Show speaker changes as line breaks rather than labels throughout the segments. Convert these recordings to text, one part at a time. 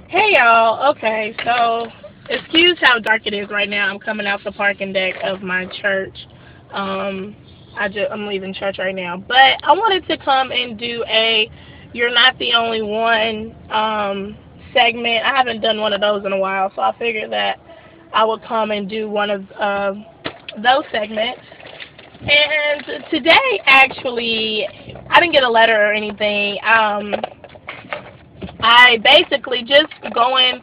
Hey y'all. Okay, so excuse how dark it is right now. I'm coming out the parking deck of my church. Um, I'm leaving church right now, but I wanted to come and do a "You're Not the Only One" segment. I haven't done one of those in a while, so I figured that I would come and do one of those segments. And today, actually, I didn't get a letter or anything. I basically just going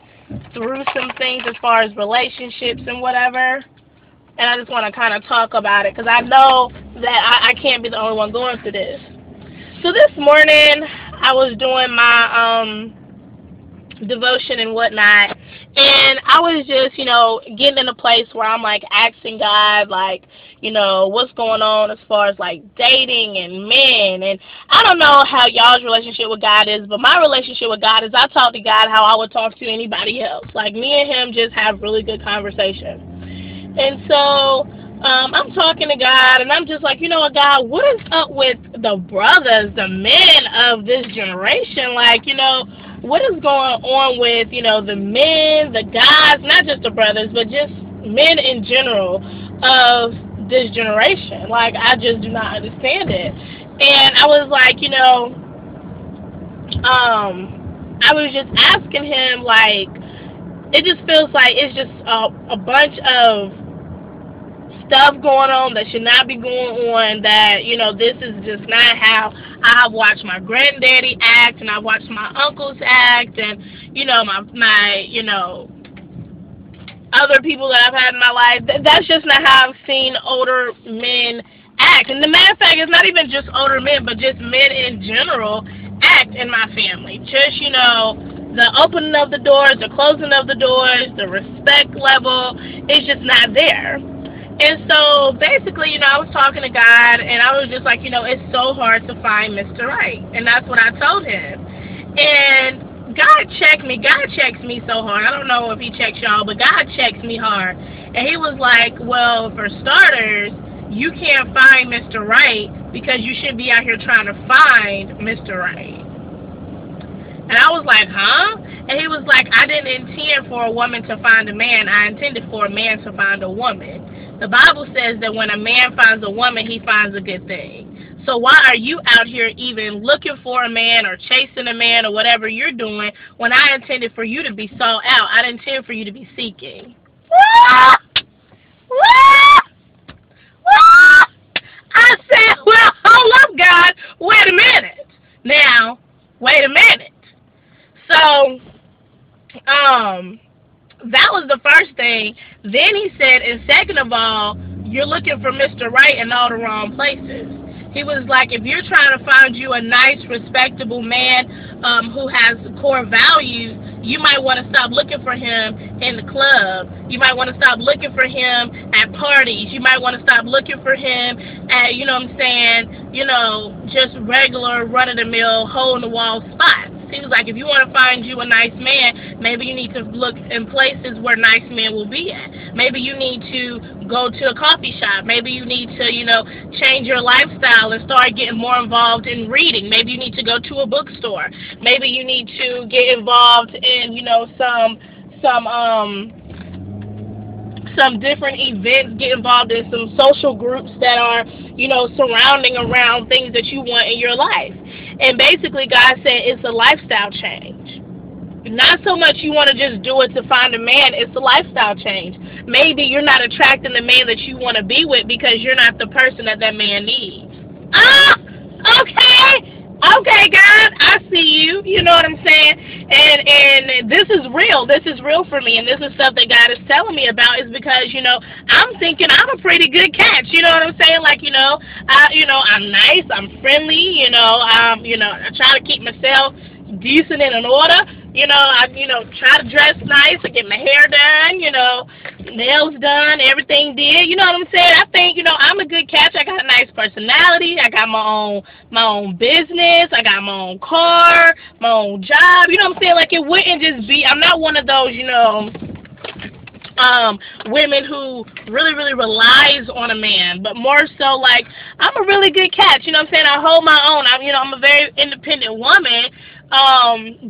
through some things as far as relationships and whatever, and I just want to kind of talk about it because I know that I can't be the only one going through this. So this morning I was doing my devotion and whatnot, and I was just, getting in a place where I'm like asking God, like, what's going on as far as like dating and men. And I don't know how y'all's relationship with God is, but my relationship with God is I talk to God how I would talk to anybody else. Like, me and him just have really good conversation. And so I'm talking to God, and I'm just like, you know what, God, what is up with the brothers, the men of this generation? Like, what is going on with, the men, the guys, not just the brothers, but just men in general of this generation? Like, I just do not understand it. And I was like, I was just asking him, like, it just feels like it's just a bunch of stuff going on that should not be going on, that this is just not how I've watched my granddaddy act, and I've watched my uncles act, and my other people that I've had in my life. That's just not how I've seen older men act. And the matter of fact, it's not even just older men, but just men in general act in my family. Just the opening of the doors, the closing of the doors, the respect level, it's just not there. And so basically, I was talking to God, and I was just like, it's so hard to find Mr. Right. And that's what I told him. And God checked me. God checks me so hard. I don't know if he checks y'all, but God checks me hard. And he was like, well, for starters, you can't find Mr. Right because you should be out here trying to find Mr. Right. And I was like, huh? And he was like, I didn't intend for a woman to find a man. I intended for a man to find a woman. The Bible says that when a man finds a woman, he finds a good thing. So why are you out here even looking for a man or chasing a man or whatever you're doing when I intended for you to be sought out? I didn't intend for you to be seeking. I said, well, hold up, God. Wait a minute. Now, wait a minute. So, that was the first thing. Then he said, and second of all, you're looking for Mr. Right in all the wrong places. He was like, if you're trying to find you a nice, respectable man who has core values, you might want to stop looking for him in the club. You might want to stop looking for him at parties. You might want to stop looking for him at, just regular run-of-the-mill, hole-in-the-wall spots. He was like, if you want to find you a nice man, maybe you need to look in places where nice men will be at. Maybe you need to go to a coffee shop. Maybe you need to, change your lifestyle and start getting more involved in reading. Maybe you need to go to a bookstore. Maybe you need to get involved in, some different events, get involved in some social groups that are, surrounding around things that you want in your life. And basically, God said it's a lifestyle change. Not so much you want to just do it to find a man, it's a lifestyle change. Maybe you're not attracting the man that you want to be with because you're not the person that man needs. Okay. Okay, God, I see you. You know what I'm saying? And this is real. This is real for me. And this is stuff that God is telling me about, is because, I'm thinking I'm a pretty good catch. You know what I'm saying? Like, I'm nice. I'm friendly. I try to keep myself decent and in order. I try to dress nice. I get my hair done, nails done, everything did. You know what I'm saying? I think, I'm a good catch. I got a nice personality. I got my own business. I got my own car, my own job. You know what I'm saying? Like, it wouldn't just be, I'm not one of those, women who really, really relies on a man, but more so like, I'm a really good catch, you know what I'm saying? I hold my own. I'm a very independent woman,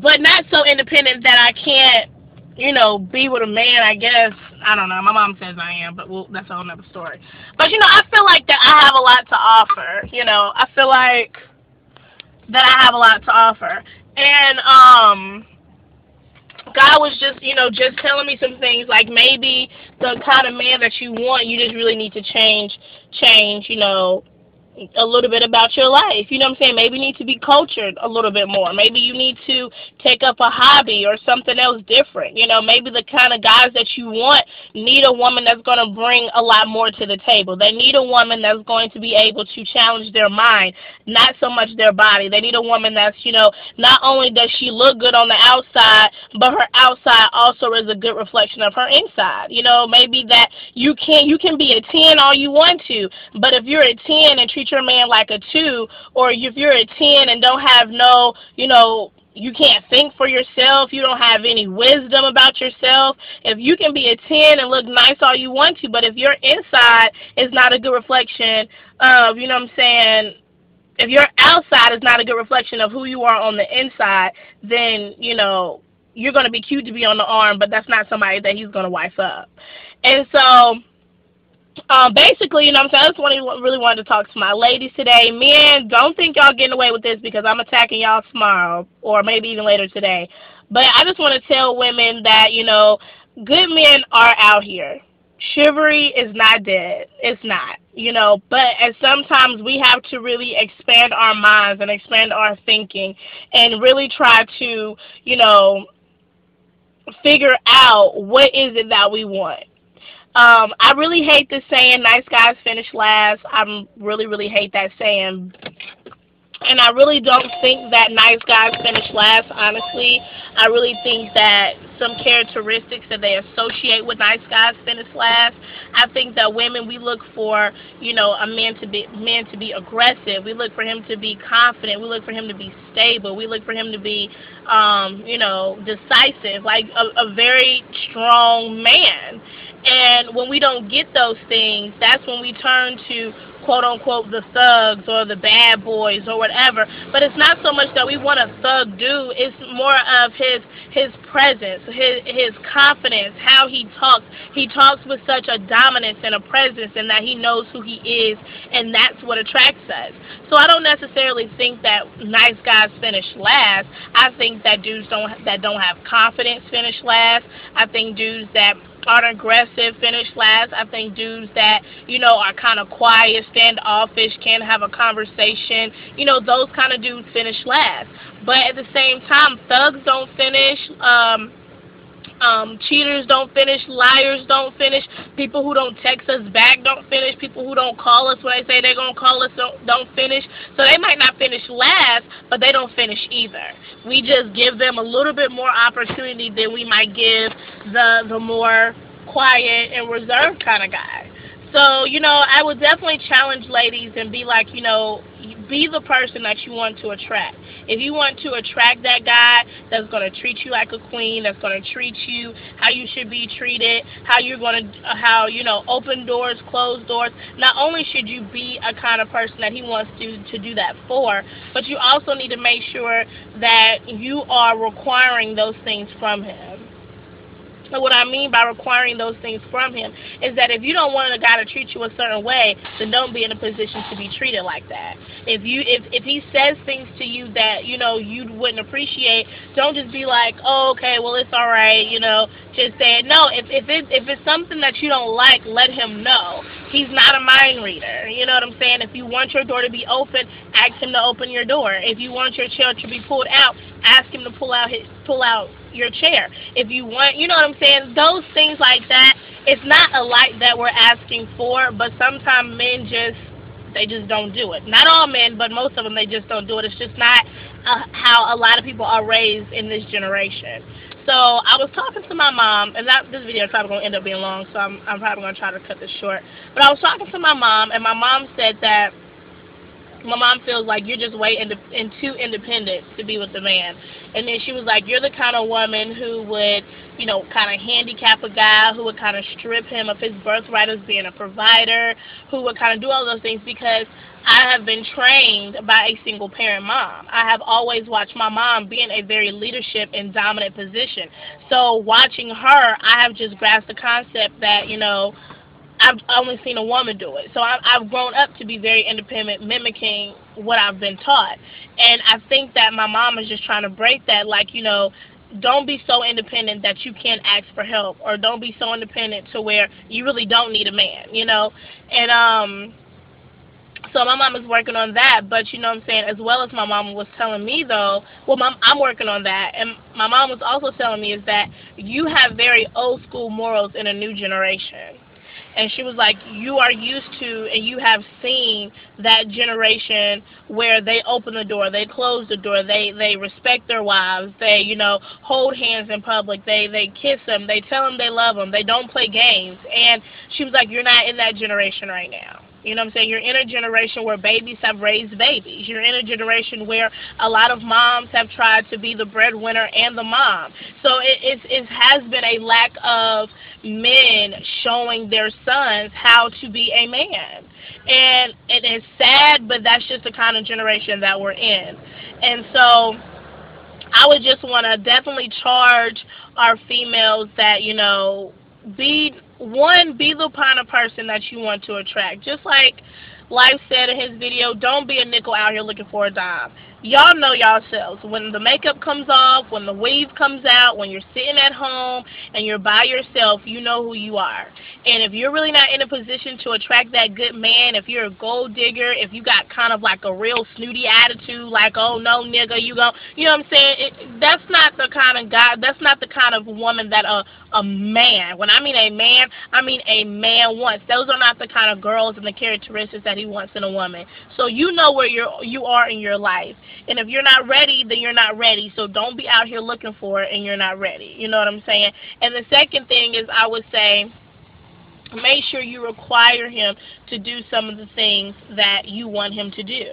but not so independent that I can't, be with a man, I guess. I don't know. My mom says I am, but that's a whole nother story. But, I feel like that I have a lot to offer, I feel like that I have a lot to offer. And, God was just telling me some things, like maybe the kind of man that you want, you just really need to change, a little bit about your life. You know what I'm saying? Maybe you need to be cultured a little bit more. Maybe you need to take up a hobby or something else different. Maybe the kind of guys that you want need a woman that's going to bring a lot more to the table. They need a woman that's going to be able to challenge their mind, not so much their body. They need a woman that's, not only does she look good on the outside, but her outside also is a good reflection of her inside. Maybe that you can be a 10 all you want to, but if you're a 10 and treat your man like a 2, or if you're a 10 and don't have no, you can't think for yourself, you don't have any wisdom about yourself. If you can be a 10 and look nice all you want to, but if your inside is not a good reflection of, if your outside is not a good reflection of who you are on the inside, then, you're going to be cute to be on the arm, but that's not somebody that he's going to wife up. And so, basically, I just really wanted to talk to my ladies today. Men, don't think y'all getting away with this, because I'm attacking y'all tomorrow or maybe even later today. But I just want to tell women that, good men are out here. Chivalry is not dead. It's not, but sometimes we have to really expand our minds and expand our thinking and really try to, figure out what is it that we want. I really hate this saying, nice guys finish last. I really, really hate that saying. And I really don't think that nice guys finish last, honestly. I really think that some characteristics that they associate with nice guys finish last. I think that women, we look for, a man to be aggressive. We look for him to be confident. We look for him to be stable. We look for him to be, decisive, like a very strong man. And when we don't get those things, that's when we turn to, quote unquote, the thugs or the bad boys or whatever. But it's not so much that we want a thug dude. It's more of his presence, his confidence, how he talks. He talks with such a dominance and a presence, and that he knows who he is, and that's what attracts us. So I don't necessarily think that nice guys finish last. I think that dudes that don't have confidence finish last. I think dudes that aren't aggressive finish last. I think dudes that, are kind of quiet, standoffish, can't have a conversation, those kind of dudes finish last. But at the same time, thugs don't finish, cheaters don't finish, liars don't finish, people who don't text us back don't finish, people who don't call us when they say they're going to call us don't finish. So they might not finish last, but they don't finish either. We just give them a little bit more opportunity than we might give the more quiet and reserved kind of guy. So, I would definitely challenge ladies and be like, be the person that you want to attract. If you want to attract that guy that's going to treat you like a queen, that's going to treat you how you should be treated, open doors, close doors, not only should you be a kind of person that he wants to do that for, but you also need to make sure that you are requiring those things from him. So what I mean by requiring those things from him is that if you don't want a guy to treat you a certain way, then don't be in a position to be treated like that. If he says things to you that, you wouldn't appreciate, don't just be like, oh, okay, well, it's all right, just say it. No, if it's something that you don't like, let him know. He's not a mind reader. You know what I'm saying? If you want your door to be open, ask him to open your door. If you want your chair to be pulled out, ask him to pull out your chair. If you want, you know what I'm saying? Those things like that, it's not a lot that we're asking for, but sometimes men they just don't do it. Not all men, but most of them, they just don't do it. It's just not how a lot of people are raised in this generation. So I was talking to my mom, and this video is probably going to end up being long, so I'm probably going to try to cut this short. But I was talking to my mom, and my mom said that my mom feels like you're just way too independent to be with the man. And then she was like, you're the kind of woman who would, you know, kind of handicap a guy, who would kind of strip him of his birthright as being a provider, who would kind of do all those things, because I have been trained by a single parent mom. I have always watched my mom be in a very leadership and dominant position. So watching her, I have just grasped the concept that, you know, I've only seen a woman do it. So I've grown up to be very independent, mimicking what I've been taught. And I think that my mom is just trying to break that, like, you know, don't be so independent that you can't ask for help, or don't be so independent to where you really don't need a man, you know. And so my mom is working on that, but you know what I'm saying, as well as my mom was telling me though, well, I'm working on that, and my mom was also telling me is that you have very old school morals in a new generation. And she was like, you are used to, and you have seen that generation where they open the door, they close the door, they respect their wives, they, you know, hold hands in public, they kiss them, they tell them they love them, they don't play games. And she was like, you're not in that generation right now. You know what I'm saying? You're in a generation where babies have raised babies. You're in a generation where a lot of moms have tried to be the breadwinner and the mom. So it has been a lack of men showing their sons how to be a man. And it is sad, but that's just the kind of generation that we're in. And so I would just want to definitely charge our females that, you know, be the kind of person that you want to attract. Just like Life said in his video, don't be a nickel out here looking for a dime. Y'all know yourselves. When the makeup comes off, when the weave comes out, when you're sitting at home and you're by yourself, you know who you are. And if you're really not in a position to attract that good man, if you're a gold digger, if you got kind of like a real snooty attitude, like, oh no nigga, you know what I'm saying? That's not the kind of guy, that's not the kind of woman that a man, when I mean a man wants. Those are not the kind of girls and the characteristics that he wants in a woman. So you know where you are in your life. And if you're not ready, then you're not ready. So don't be out here looking for it and you're not ready. You know what I'm saying? And the second thing is, I would say, make sure you require him to do some of the things that you want him to do.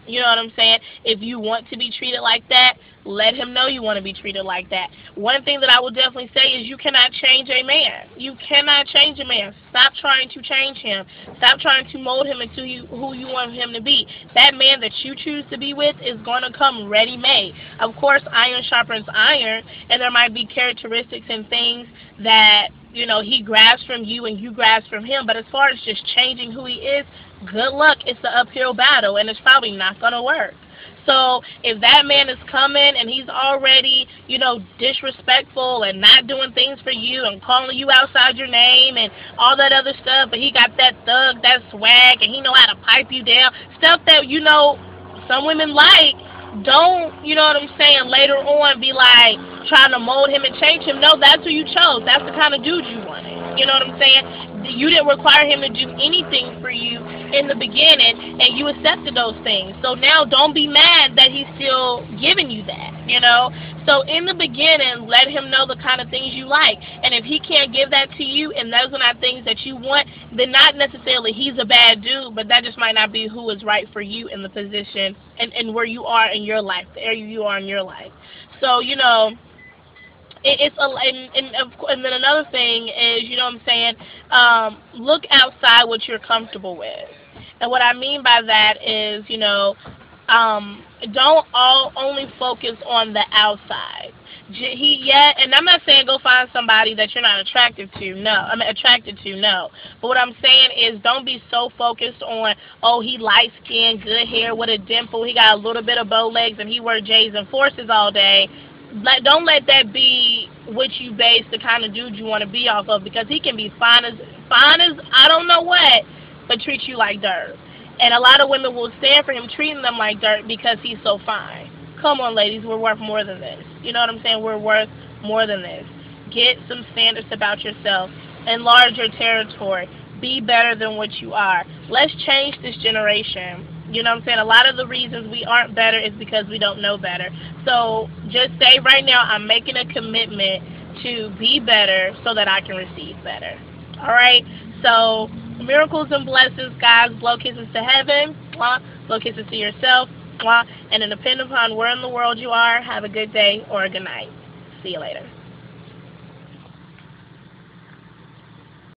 You know what I'm saying? If you want to be treated like that, let him know you want to be treated like that. One thing that I will definitely say is you cannot change a man. You cannot change a man. Stop trying to change him. Stop trying to mold him into who you want him to be. That man that you choose to be with is going to come ready-made. Of course, iron sharpens iron, and there might be characteristics and things that, you know, he grabs from you and you grasp from him. But as far as just changing who he is, good luck. It's an uphill battle, and it's probably not going to work. So if that man is coming and he's already, you know, disrespectful and not doing things for you and calling you outside your name and all that other stuff, but he got that thug, that swag, and he know how to pipe you down, stuff that, you know, some women like, don't, you know what I'm saying, later on be like trying to mold him and change him. No, that's who you chose. That's the kind of dude you wanted. You know what I'm saying? You didn't require him to do anything for you in the beginning, and you accepted those things. So now don't be mad that he's still giving you that, you know? So in the beginning, let him know the kind of things you like. And if he can't give that to you and those are not things that you want, then not necessarily he's a bad dude, but that just might not be who is right for you in the position and where you are in your life, the area you are in your life. So, you know, and then another thing is, you know what I'm saying, look outside what you're comfortable with. And what I mean by that is, you know, don't only focus on the outside. And I'm not saying go find somebody that you're not attracted to, no. But what I'm saying is don't be so focused on, oh, he light skinned, good hair with a dimple, he got a little bit of bow legs, and he wears J's and Forces all day. Don't let that be what you base the kind of dude you want to be off of, because he can be fine as I don't know what, but treat you like dirt. And a lot of women will stand for him treating them like dirt because he's so fine. Come on, ladies, we're worth more than this. You know what I'm saying? We're worth more than this. Get some standards about yourself. Enlarge your territory. Be better than what you are. Let's change this generation. You know what I'm saying? A lot of the reasons we aren't better is because we don't know better. So just say right now, I'm making a commitment to be better so that I can receive better. All right? So Miracles and blessings, guys. Blow kisses to heaven. Mwah. Blow kisses to yourself. Mwah. And depending upon where in the world you are, have a good day or a good night. See you later.